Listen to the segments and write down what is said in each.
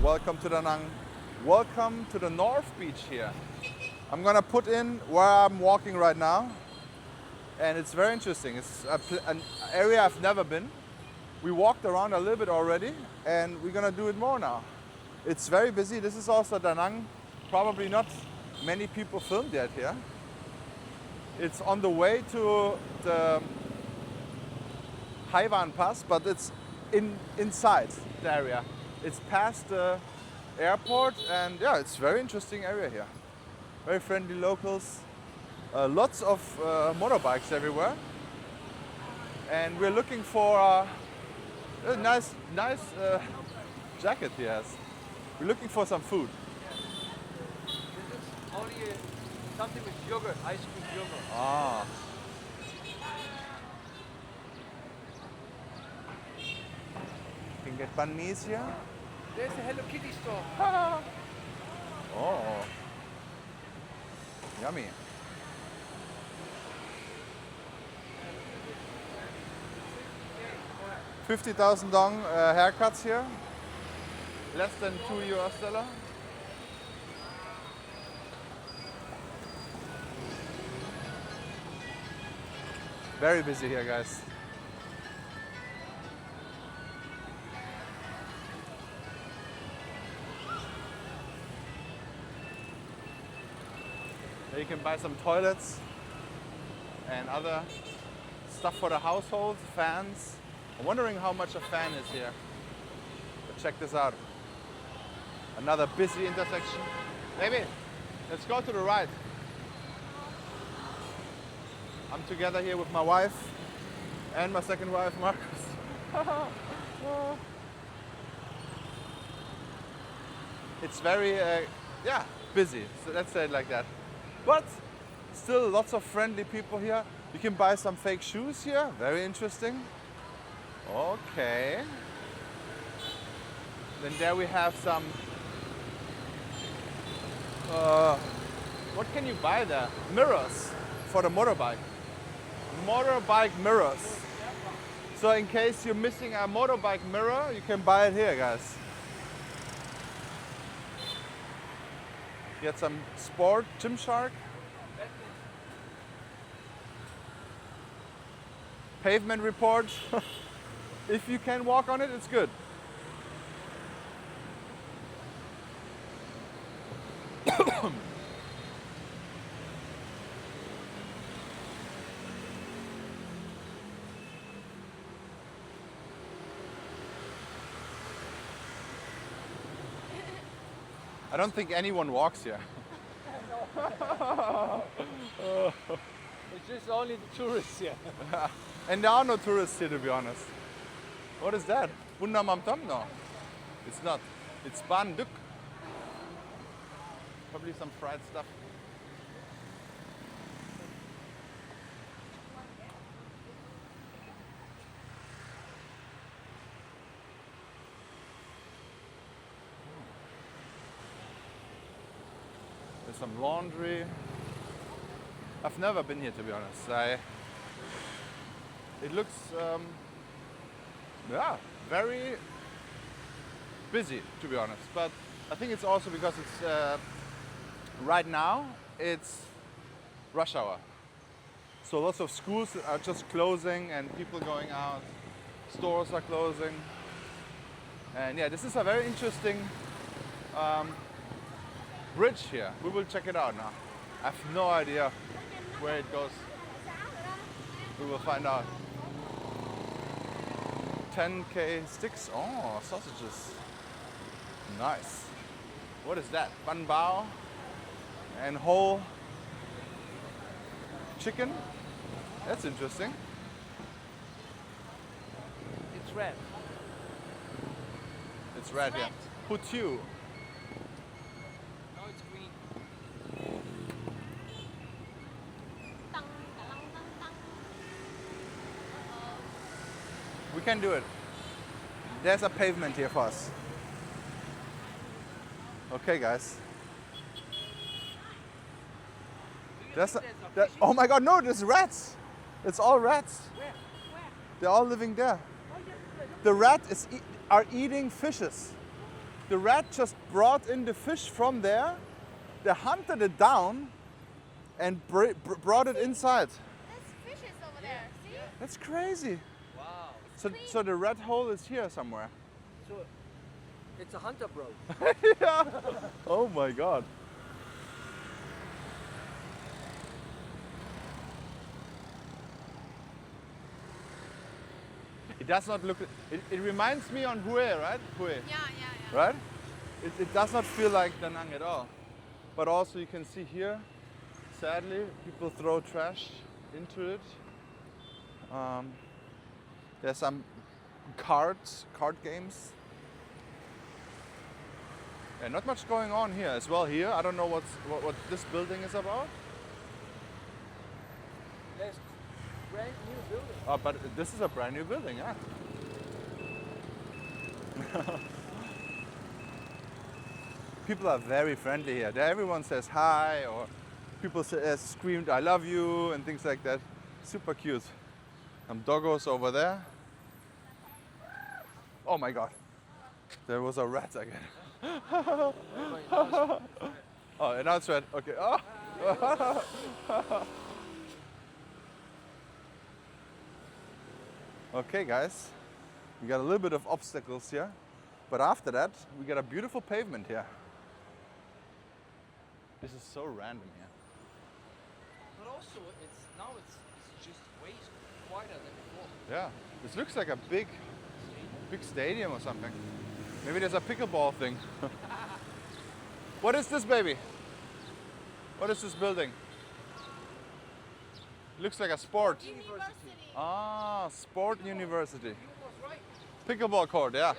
welcome to Da Nang. Welcome to the North Beach here. I'm gonna put in where I'm walking right now, and it's very interesting. It's an area I've never been. We walked around a little bit already, and we're gonna do it more now. It's very busy. This is also Da Nang. Probably not many people filmed yet here. It's on the way to the Haiwan Pass, but it's inside the area. It's past the airport, and yeah, it's a very interesting area here. Very friendly locals. Lots of motorbikes everywhere. And we're looking for a nice jacket he has. We're looking for some food. This is only something with yogurt, ice cream yogurt. Ah. You can get banh mi's here. There's the Hello Kitty store. Oh. Yummy. $50,000 haircuts here. Less than $2. Very busy here, guys. There you can buy some toilets and other stuff for the household, fans. I'm wondering how much a fan is here. But check this out. Another busy intersection. Maybe, let's go to the right. I'm together here with my wife and my second wife, Marcus. It's very, busy, so let's say it like that. But still lots of friendly people here. You can buy some fake shoes here, very interesting. Okay. Then there we have some, what can you buy there? Mirrors for the motorbike. Motorbike mirrors. So in case you're missing a motorbike mirror, you can buy it here, guys. Get some sport, Gymshark. Pavement report. If you can walk on it, it's good. I don't think anyone walks here. It's just only the tourists here. And there are no tourists here, to be honest. What is that? Bunda Mamtam? No, it's not. It's Banduk. Probably some fried stuff. There's some laundry. I've never been here, to be honest. It looks, very busy, to be honest. But I think it's also because it's right now it's rush hour. So lots of schools are just closing and people going out. Stores are closing. And yeah, this is a very interesting bridge here. We will check it out now. I have no idea where it goes. We will find out. 10K sticks. Oh, sausages. Nice. What is that? Ban bao and whole chicken. That's interesting. It's red. It's red, yeah. Putu. No, it's green. We can do it. There's a pavement here for us. Okay, guys. Oh my God, no, there's rats. It's all rats. Where? They're all living there. Oh, yes, The rat are eating fishes. the rat just brought in the fish from there. They hunted it down and brought it inside. There's fishes over there. See? That's crazy. Wow. So the rat hole is here somewhere. So it's a hunter, bro. Yeah. Oh my God. It does not look. It reminds me on Hue, right? Hue, Yeah. right? It does not feel like Da Nang at all. But also you can see here, sadly, people throw trash into it. There's some card games. Yeah, not much going on here as well. Here, I don't know what this building is about. There's brand new building. Oh, but this is a brand new building, yeah. People are very friendly here. Everyone says hi, or people screamed "I love you" and things like that. Super cute. Some doggos over there. Oh my God, there was a rat again. Oh, and now it's red. Okay. Oh. Okay, guys, we got a little bit of obstacles here, but after that, we got a beautiful pavement here. This is so random here. But also, it's just way quieter than before. Yeah, this looks like a big stadium or something. Maybe there's a pickleball thing. What is this, baby? What is this building? Looks like a sport. University. Ah, sport university. You was right. Pickleball court, yeah.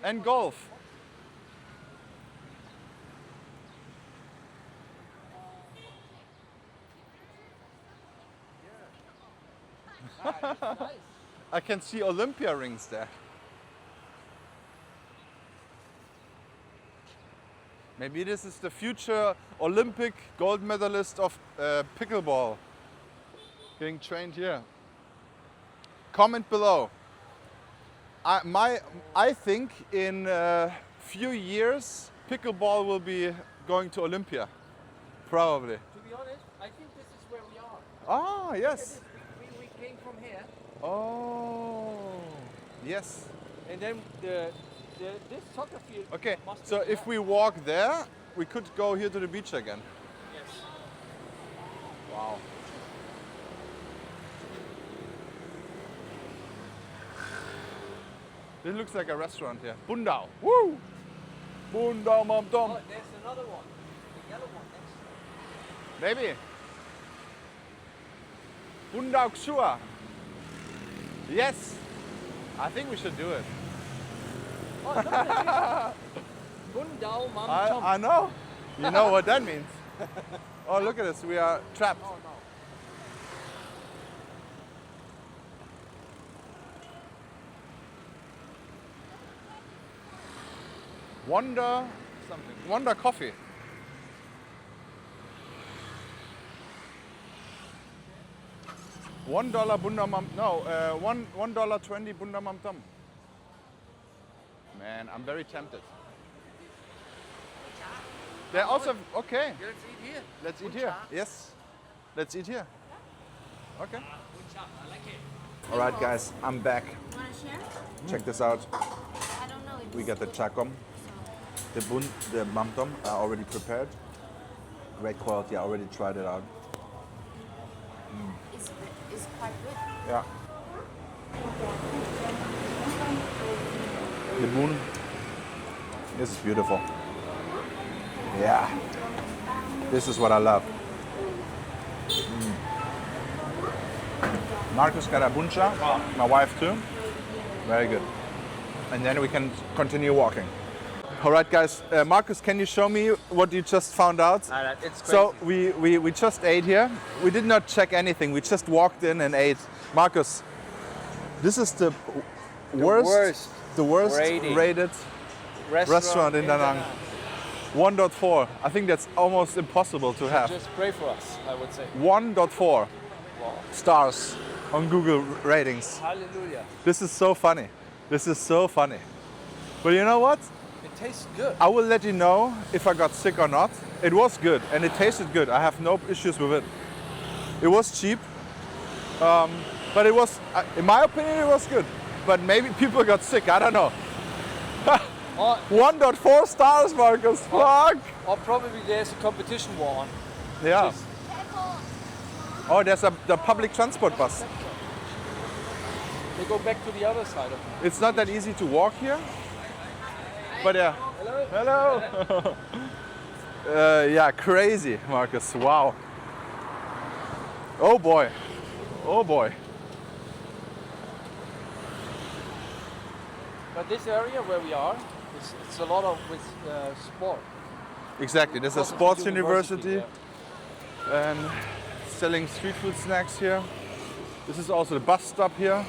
And golf. Nice. I can see Olympia rings there. Maybe this is the future Olympic gold medalist of pickleball getting trained here. Comment below. I think in a few years pickleball will be going to Olympia. Probably. To be honest, I think this is where we are. Ah, yes. We came from here, Oh, yes. and then this soccer field. Okay, must be so if we walk there, we could go here to the beach again. Yes. Wow. This looks like a restaurant here. Bundao. Woo! Bundao Mam Tom. Oh, there's another one. The yellow one next. Maybe. Bundao Xua. Yes. I think we should do it. Oh, look at this. Bundao Mam Tom. I know. You know what that means. Oh, look at this. We are trapped. Oh no. Wonder something. Wonder Coffee. $1 Bunda Mam. No, $1.20 Bunda Mam Tom. Man, I'm very tempted. They're also okay. Let's eat here. Let's eat here. Yes. Let's eat here. Okay. I like it. All right, guys, I'm back. Want to share? Check this out. I don't know. We got the chakom, the mam tom are already prepared. Great quality. I already tried it out. It's quite good. Yeah. The bun. This is beautiful. Yeah. This is what I love. Marcus got a buncha. My wife too. Very good. And then we can continue walking. All right, guys. Marcus, can you show me what you just found out? It's crazy. So we just ate here. We did not check anything. We just walked in and ate. Marcus, this is the worst rated restaurant in Da Nang. 1.4. I think that's almost impossible to have. Just pray for us, I would say. 1.4 Wow. stars on Google ratings. Hallelujah. This is so funny. This is so funny. But you know what? It tastes good. I will let you know if I got sick or not. It was good and it tasted good. I have no issues with it. It was cheap, but it was, in my opinion, it was good. But maybe people got sick, I don't know. Or, 1.4 stars, Marcus, fuck! or probably there's a competition war on. Yeah. Just- Oh, there's the public transport bus. They go back to the other side of it. It's not that easy to walk here, but yeah. Hello? Hello! Yeah, crazy, Marcus, wow. Oh boy, oh boy. But this area where we are, it's a lot of with sport. Exactly, there's a Because it's sports university yeah. and selling street food snacks here. This is also the bus stop here.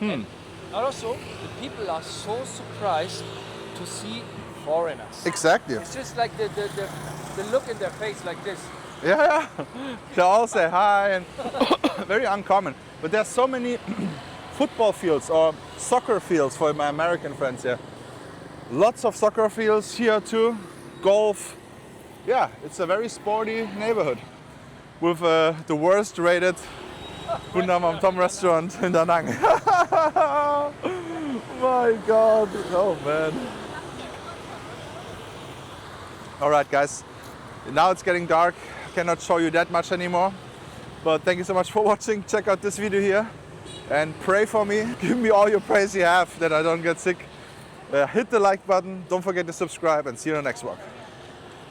And also, the people are so surprised to see foreigners. Exactly. It's just like the look in their face like this. Yeah, they all say hi and very uncommon. But there's so many football fields or soccer fields for my American friends here. Lots of soccer fields here too, golf. Yeah, it's a very sporty neighborhood with the worst rated Wundermann Tom restaurant in Da Nang. My God, oh man. All right guys, now it's getting dark. I cannot show you that much anymore. But thank you so much for watching. Check out this video here and pray for me. Give me all your praise you have that I don't get sick. Hit the like button, don't forget to subscribe and see you in the next vlog.